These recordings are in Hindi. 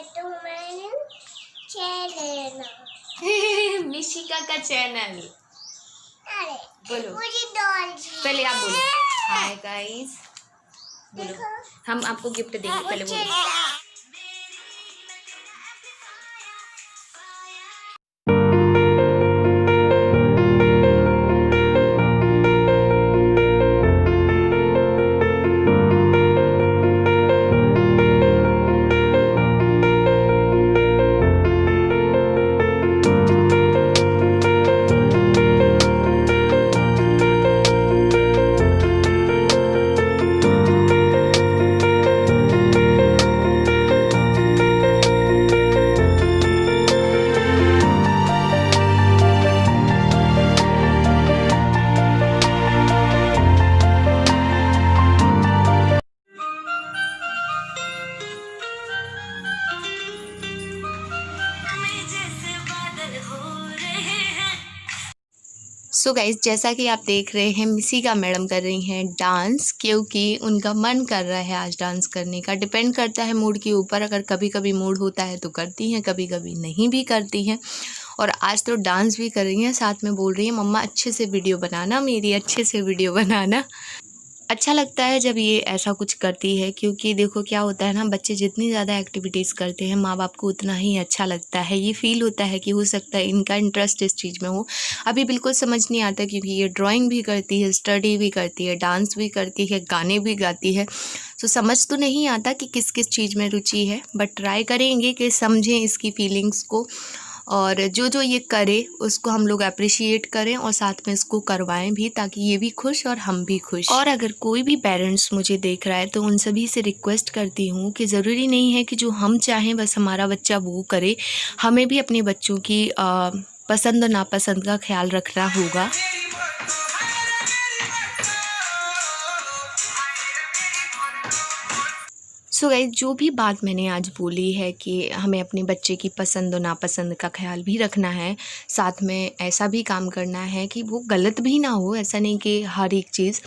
तो मैंने चैनल मिशिका का चैनल। अरे बोलो मुझे डॉल पहले, आप बोलो हाय गाइस। बोलो हम आपको गिफ्ट देंगे, पहले बोलो। सो गाइस, जैसा कि आप देख रहे हैं मिशिका मैडम कर रही हैं डांस, क्योंकि उनका मन कर रहा है आज डांस करने का। डिपेंड करता है मूड के ऊपर, अगर कभी कभी मूड होता है तो करती हैं, कभी कभी नहीं भी करती हैं। और आज तो डांस भी कर रही हैं, साथ में बोल रही हैं मम्मा अच्छे से वीडियो बनाना, मेरी अच्छे से वीडियो बनाना। अच्छा लगता है जब ये ऐसा कुछ करती है, क्योंकि देखो क्या होता है ना, बच्चे जितनी ज़्यादा एक्टिविटीज़ करते हैं माँ बाप को उतना ही अच्छा लगता है। ये फील होता है कि हो सकता है इनका इंटरेस्ट इस चीज़ में हो। अभी बिल्कुल समझ नहीं आता, क्योंकि ये ड्राइंग भी करती है, स्टडी भी करती है, डांस भी करती है, गाने भी गाती है। तो समझ तो नहीं आता कि किस किस चीज़ में रुचि है, बट ट्राई करेंगे कि समझें इसकी फीलिंग्स को, और जो जो ये करे उसको हम लोग अप्रिशिएट करें और साथ में इसको करवाएं भी, ताकि ये भी खुश और हम भी खुश। और अगर कोई भी पेरेंट्स मुझे देख रहा है तो उन सभी से रिक्वेस्ट करती हूँ कि ज़रूरी नहीं है कि जो हम चाहें बस हमारा बच्चा वो करे, हमें भी अपने बच्चों की पसंद और नापसंद का ख्याल रखना होगा। सो गाइस, जो भी बात मैंने आज बोली है कि हमें अपने बच्चे की पसंद और नापसंद का ख्याल भी रखना है, साथ में ऐसा भी काम करना है कि वो गलत भी ना हो, ऐसा नहीं कि हर एक चीज़,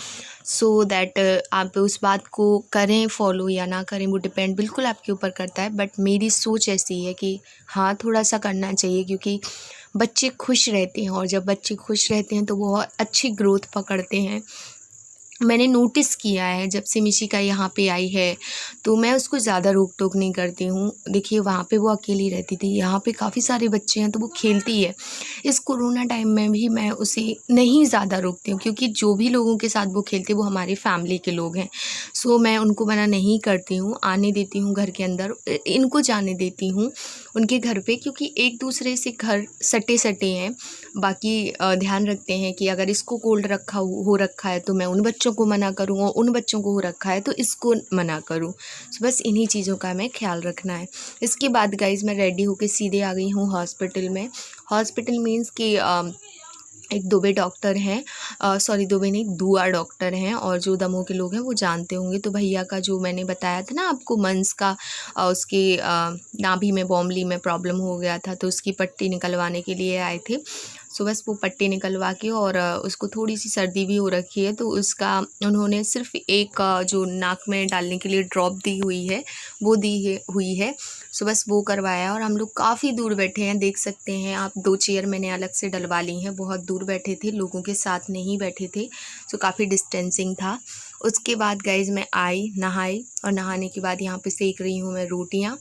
सो दैट आप उस बात को करें फॉलो या ना करें, वो डिपेंड बिल्कुल आपके ऊपर करता है। बट मेरी सोच ऐसी है कि हाँ, थोड़ा सा करना चाहिए, क्योंकि बच्चे खुश रहते हैं, और जब बच्चे खुश रहते हैं तो वो अच्छी ग्रोथ पकड़ते हैं। मैंने नोटिस किया है जब से मिशिका यहाँ पे आई है, तो मैं उसको ज़्यादा रोक टोक नहीं करती हूँ। देखिए वहाँ पे वो अकेली रहती थी, यहाँ पे काफ़ी सारे बच्चे हैं तो वो खेलती है। इस कोरोना टाइम में भी मैं उसे नहीं ज़्यादा रोकती हूँ, क्योंकि जो भी लोगों के साथ वो खेलती है वो हमारी फैमिली के लोग हैं। सो मैं उनको मना नहीं करती हूँ, आने देती हूँ घर के अंदर, इनको जाने देती हूँ उनके घर पे, क्योंकि एक दूसरे से घर सटे सटे हैं। बाकी ध्यान रखते हैं कि अगर इसको कोल्ड हो रखा है तो मैं उन बच्चों को मना करूँ, और उन बच्चों को हो रखा है तो इसको मना करूँ। तो बस इन्हीं चीज़ों का हमें ख्याल रखना है। इसके बाद गाइज़ मैं रेडी होकर सीधे आ गई हूँ हॉस्पिटल में। हॉस्पिटल मीन्स कि एक दुबे डॉक्टर हैं, सॉरी दुबे नहीं, दुआ डॉक्टर हैं, और जो दमोह के लोग हैं वो जानते होंगे। तो भैया का जो मैंने बताया था ना आपको मंस का, उसके नाभि में बॉम्बली में प्रॉब्लम हो गया था, तो उसकी पट्टी निकलवाने के लिए आए थे। सो बस वो पट्टी निकलवा के, और उसको थोड़ी सी सर्दी भी हो रखी है, तो उसका उन्होंने सिर्फ एक जो नाक में डालने के लिए ड्रॉप दी हुई है वो हुई है। सो बस वो करवाया, और हम लोग काफ़ी दूर बैठे हैं, देख सकते हैं आप, 2 चेयर मैंने अलग से डलवा ली हैं, बहुत दूर बैठे थे, लोगों के साथ नहीं बैठे थे, सो काफ़ी डिस्टेंसिंग था। उसके बाद गाइज़ मैं आई, नहाई, और नहाने के बाद यहाँ पे सेक रही हूँ मैं रोटियाँ,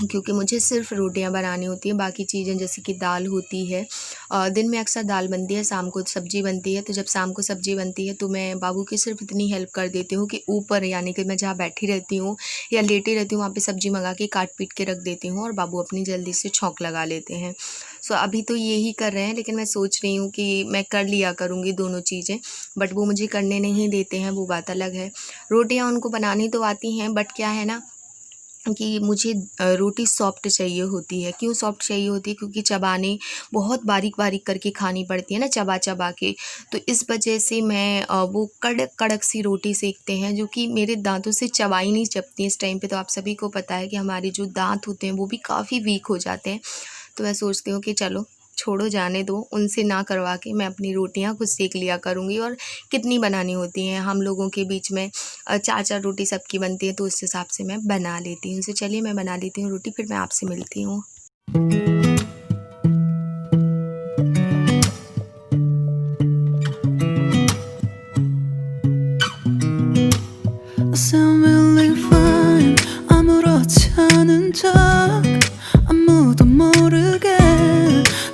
क्योंकि मुझे सिर्फ रोटियां बनानी होती हैं, बाकी चीज़ें जैसे कि दाल होती है, दिन में अक्सर दाल बनती है, शाम को सब्ज़ी बनती है। तो जब शाम को सब्ज़ी बनती है तो मैं बाबू की सिर्फ इतनी हेल्प कर देती हूँ कि ऊपर, यानी कि मैं जहाँ बैठी रहती हूँ या लेटी रहती हूँ वहाँ पे सब्ज़ी मंगा के काट पीट के रख देती हूँ, और बाबू अपनी जल्दी से छौंक लगा लेते हैं। सो अभी तो यही कर रहे हैं, लेकिन मैं सोच रही हूँ कि मैं कर लिया करूँगी दोनों चीज़ें, बट वो मुझे करने नहीं देते हैं, वो बात अलग है। रोटियाँ उनको बनानी तो आती हैं, बट क्या है ना कि मुझे रोटी सॉफ्ट चाहिए होती है। क्यों सॉफ्ट चाहिए होती है? क्योंकि चबाने बहुत बारीक बारीक करके खानी पड़ती है ना, चबा चबा के, तो इस वजह से मैं वो कड़क कड़क सी रोटी सेकते हैं, जो कि मेरे दांतों से चबाई नहीं चबती इस टाइम पे। तो आप सभी को पता है कि हमारे जो दांत होते हैं वो भी काफ़ी वीक हो जाते हैं। तो मैं सोचती हूँ कि चलो छोड़ो जाने दो, उनसे ना करवा के मैं अपनी रोटियां खुद सेक लिया करूँगी। और कितनी बनानी होती हैं हम लोगों के बीच में, 4-4 रोटी सबकी बनती है, तो उस हिसाब से मैं बना लेती हूँ। तो चलिए मैं बना लेती हूँ रोटी, फिर मैं आपसे मिलती हूँ। sound really fine. 아무렇지 않은 척 아무도 모르게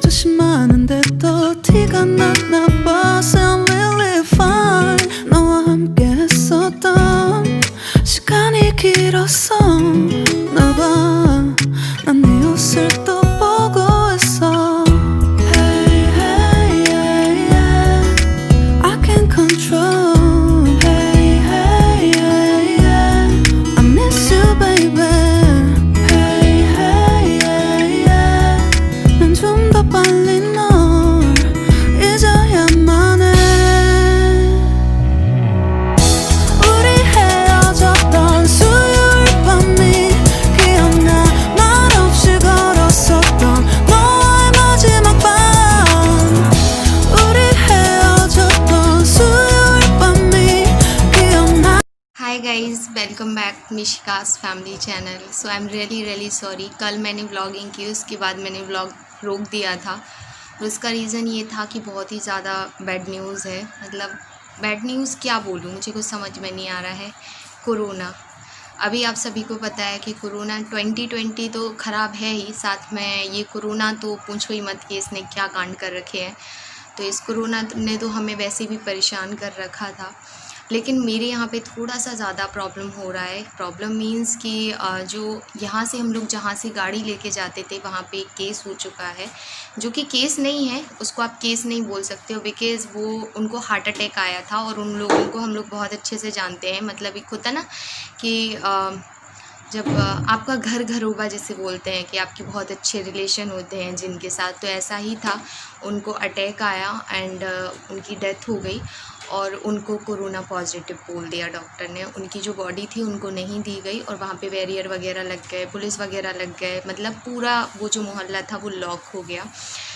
조심하는데 또 티가 났나 봐. Sound really fine. 너와 함께 했었던 시간이 길었어 나 봐. 난 네 옷을 또 보고 있어. Hey, hey, yeah, yeah. I can't control. Hi guys, welcome back Mishika's family channel. So I am really sorry, कल मैंने व्लॉगिंग की, उसके बाद मैंने व्लॉग रोक दिया था। और उसका रीज़न ये था कि बहुत ही ज़्यादा बैड न्यूज़ है। मतलब बैड न्यूज़ क्या बोलूँ, मुझे कुछ समझ में नहीं आ रहा है। कोरोना, अभी आप सभी को पता है कि कोरोना 2020 तो ख़राब है ही, साथ में ये कोरोना तो पूछो ही मत कि इसने क्या कांड कर रखे हैं। तो इस कोरोना ने तो हमें वैसे भी परेशान कर रखा था, लेकिन मेरे यहाँ पे थोड़ा सा ज़्यादा प्रॉब्लम हो रहा है। प्रॉब्लम मीन्स कि जो यहाँ से हम लोग जहाँ से गाड़ी लेके जाते थे वहाँ पे केस हो चुका है, जो कि केस नहीं है, उसको आप केस नहीं बोल सकते हो, बिकॉज़ वो उनको हार्ट अटैक आया था। और उन लोगों को हम लोग बहुत अच्छे से जानते हैं। मतलब एक होता ना कि जब आपका घर घरोबा जैसे बोलते हैं कि आपके बहुत अच्छे रिलेशन होते हैं जिनके साथ, तो ऐसा ही था। उनको अटैक आया एंड उनकी डेथ हो गई और उनको कोरोना पॉजिटिव बोल दिया डॉक्टर ने। उनकी जो बॉडी थी उनको नहीं दी गई और वहाँ पे बैरियर वगैरह लग गए, पुलिस वगैरह लग गए, मतलब पूरा वो जो मोहल्ला था वो लॉक हो गया।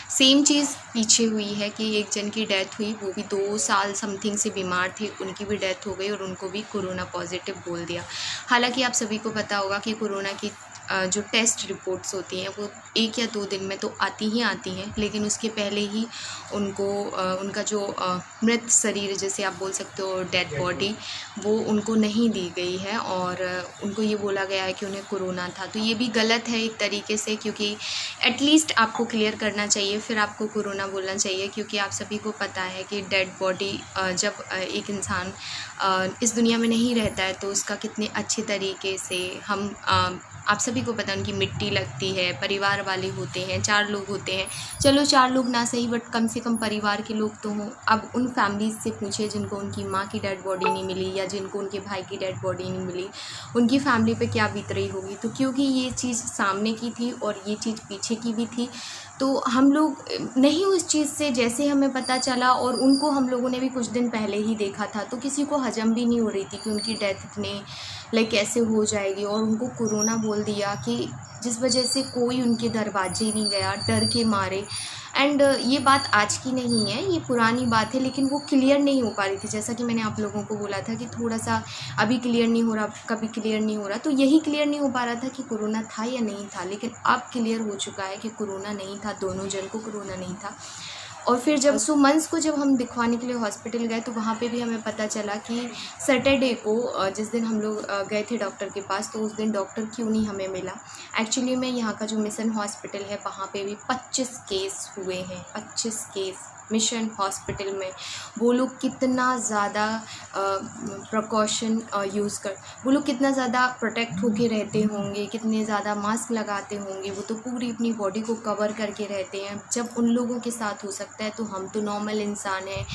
सेम चीज़ पीछे हुई है कि एक जन की डेथ हुई, वो भी 2 साल समथिंग से बीमार थे, उनकी भी डेथ हो गई और उनको भी कोरोना पॉजिटिव बोल दिया। हालांकि आप सभी को पता होगा कि कोरोना की जो टेस्ट रिपोर्ट्स होती हैं वो 1 या 2 दिन में तो आती हैं, लेकिन उसके पहले ही उनको उनका जो मृत शरीर जैसे आप बोल सकते हो, डेड बॉडी, वो उनको नहीं दी गई है और उनको ये बोला गया है कि उन्हें कोरोना था। तो ये भी गलत है एक तरीके से, क्योंकि एटलीस्ट आपको क्लियर करना चाहिए, फिर आपको कोरोना बोलना चाहिए। क्योंकि आप सभी को पता है कि डेड बॉडी जब एक इंसान इस दुनिया में नहीं रहता है तो उसका कितने अच्छे तरीके से हम आप सभी को पता है उनकी मिट्टी लगती है, परिवार वाले होते हैं, 4 लोग होते हैं, चलो 4 लोग ना सही बट कम से कम परिवार के लोग तो हों। अब उन फैमिलीज़ से पूछे जिनको उनकी माँ की डेड बॉडी नहीं मिली या जिनको उनके भाई की डेड बॉडी नहीं मिली, उनकी फैमिली पे क्या बीत रही होगी। तो क्योंकि ये चीज़ सामने की थी और ये चीज़ पीछे की भी थी, तो हम लोग नहीं उस चीज़ से, जैसे हमें पता चला और उनको हम लोगों ने भी कुछ दिन पहले ही देखा था, तो किसी को हजम भी नहीं हो रही थी कि उनकी डेथ इतने कैसे हो जाएगी। और उनको कोरोना बोल दिया कि जिस वजह से कोई उनके दरवाजे नहीं गया डर के मारे। एंड ये बात आज की नहीं है, ये पुरानी बात है, लेकिन वो क्लियर नहीं हो पा रही थी। जैसा कि मैंने आप लोगों को बोला था कि थोड़ा सा अभी क्लियर नहीं हो रहा, कभी क्लियर नहीं हो रहा, तो यही क्लियर नहीं हो पा रहा था कि कोरोना था या नहीं था। लेकिन अब क्लियर हो चुका है कि कोरोना नहीं था, दोनों जन को कोरोना नहीं था। और फिर जब सुमंस को जब हम दिखवाने के लिए हॉस्पिटल गए तो वहाँ पे भी हमें पता चला कि सैटरडे को जिस दिन हम लोग गए थे डॉक्टर के पास, तो उस दिन डॉक्टर क्यों नहीं हमें मिला। एक्चुअली में यहाँ का जो मिशन हॉस्पिटल है वहाँ पे भी 25 केस हुए हैं, 25 केस मिशन हॉस्पिटल में। वो लोग कितना ज़्यादा प्रिकॉशन यूज़ कर, वो लोग कितना ज़्यादा प्रोटेक्ट होके रहते होंगे, कितने ज़्यादा मास्क लगाते होंगे, वो तो पूरी अपनी बॉडी को कवर करके रहते हैं। जब उन लोगों के साथ हो सकता है तो हम तो नॉर्मल इंसान हैं,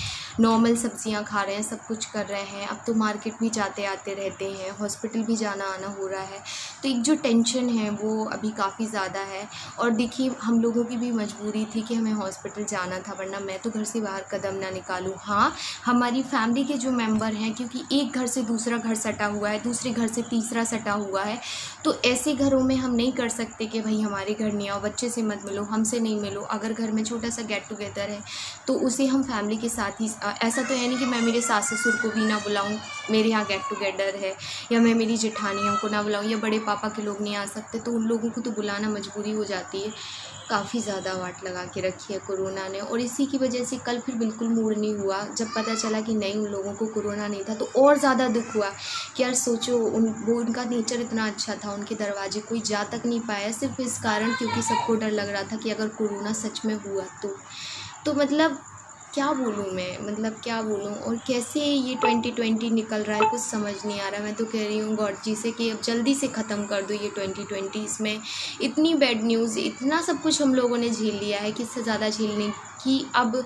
नॉर्मल सब्जियां खा रहे हैं, सब कुछ कर रहे हैं। अब तो मार्केट भी जाते आते रहते हैं, हॉस्पिटल भी जाना आना हो रहा है, तो एक जो टेंशन है वो अभी काफ़ी ज़्यादा है। और देखिए हम लोगों की भी मजबूरी थी कि हमें हॉस्पिटल जाना था, वरना मैं तो घर से बाहर कदम ना निकालूँ। हाँ, हमारी फैमिली के जो मेंबर हैं, क्योंकि एक घर से दूसरा घर सटा हुआ है, दूसरे घर से तीसरा सटा हुआ है, तो ऐसे घरों में हम नहीं कर सकते कि भाई हमारे घर नहीं आओ, बच्चे से मत मिलो, हमसे नहीं मिलो। अगर घर में छोटा सा गेट टुगेदर है तो उसे हम फैमिली के साथ ही, ऐसा तो है नहीं कि मैं मेरे सास ससुर को भी ना बुलाऊँ, मेरे यहाँ गेट टुगेदर है, या मैं मेरी जेठानियों को ना बुलाऊँ, या बड़े पापा के लोग नहीं आ सकते, तो उन लोगों को तो बुलाना मजबूरी हो जाती है। काफ़ी ज़्यादा वाट लगा के रखी है कोरोना ने, और इसी की वजह से कल फिर बिल्कुल मूड नहीं हुआ। जब पता चला कि नहीं, उन लोगों को कोरोना नहीं था, तो और ज़्यादा दुख हुआ कि यार सोचो, उनका नेचर इतना अच्छा था, उनके दरवाजे कोई जा तक नहीं पाया, सिर्फ इस कारण क्योंकि सबको डर लग रहा था कि अगर कोरोना सच में हुआ तो मतलब क्या बोलूँ मैं, मतलब क्या बोलूँ। और कैसे ये 2020 निकल रहा है कुछ समझ नहीं आ रहा। मैं तो कह रही हूँ गॉड जी से कि अब जल्दी से ख़त्म कर दो ये 2020। इसमें इतनी बैड न्यूज़, इतना सब कुछ हम लोगों ने झेल लिया है कि इससे ज़्यादा झेलने की अब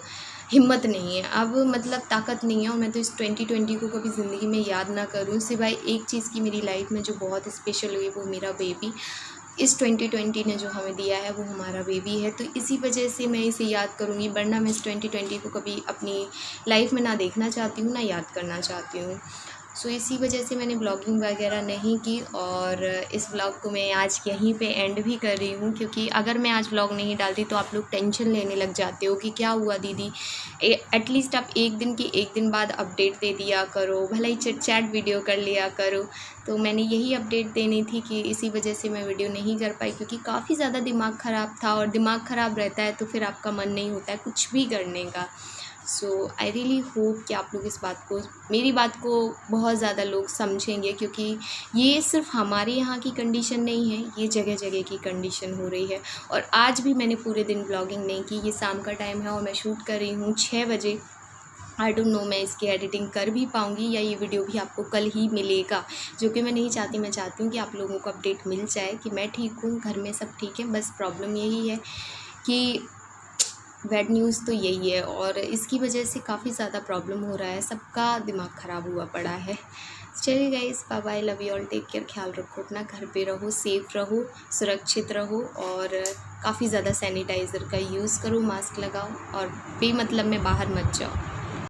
हिम्मत नहीं है, अब मतलब ताकत नहीं है। और मैं तो इस 2020 को कभी ज़िंदगी में याद ना करूँ, सिवाय एक चीज़ की मेरी लाइफ में जो बहुत स्पेशल हुई, वो मेरा बेबी। इस 2020 ने जो हमें दिया है वो हमारा बेबी है, तो इसी वजह से मैं इसे याद करूँगी, वरना मैं इस 2020 को कभी अपनी लाइफ में ना देखना चाहती हूँ, ना याद करना चाहती हूँ। सो इसी वजह से मैंने ब्लॉगिंग वगैरह नहीं की, और इस ब्लॉग को मैं आज यहीं पे एंड भी कर रही हूँ, क्योंकि अगर मैं आज ब्लॉग नहीं डालती तो आप लोग टेंशन लेने लग जाते हो कि क्या हुआ दीदी। एटलीस्ट आप एक दिन बाद अपडेट दे दिया करो, भले ही चिट-चैट वीडियो कर लिया करो। तो मैंने यही अपडेट देनी थी कि इसी वजह से मैं वीडियो नहीं कर पाई, क्योंकि काफ़ी ज़्यादा दिमाग ख़राब था, और दिमाग ख़राब रहता है तो फिर आपका मन नहीं होता है कुछ भी करने का। सो आई रियली होप कि आप लोग इस बात को, मेरी बात को बहुत ज़्यादा लोग समझेंगे, क्योंकि ये सिर्फ हमारे यहाँ की कंडीशन नहीं है, ये जगह जगह की कंडीशन हो रही है। और आज भी मैंने पूरे दिन ब्लॉगिंग नहीं की, ये शाम का टाइम है और मैं शूट कर रही हूँ 6 बजे। आई डोंट नो मैं इसकी एडिटिंग कर भी पाऊँगी या ये वीडियो भी आपको कल ही मिलेगा, जो कि मैं नहीं चाहती। मैं चाहती हूँ कि आप लोगों को अपडेट मिल जाए कि मैं ठीक हूँ, घर में सब ठीक है। बस प्रॉब्लम यही है कि बैड न्यूज़ तो यही है, और इसकी वजह से काफ़ी ज़्यादा प्रॉब्लम हो रहा है, सबका दिमाग ख़राब हुआ पड़ा है। चलिए guys, bye bye, love you all, take care, ख्याल रखो अपना, घर पे रहो, सेफ़ रहो, सुरक्षित रहो, और काफ़ी ज़्यादा सैनिटाइज़र का यूज़ करो, मास्क लगाओ, और बेमतलब में बाहर मत जाओ।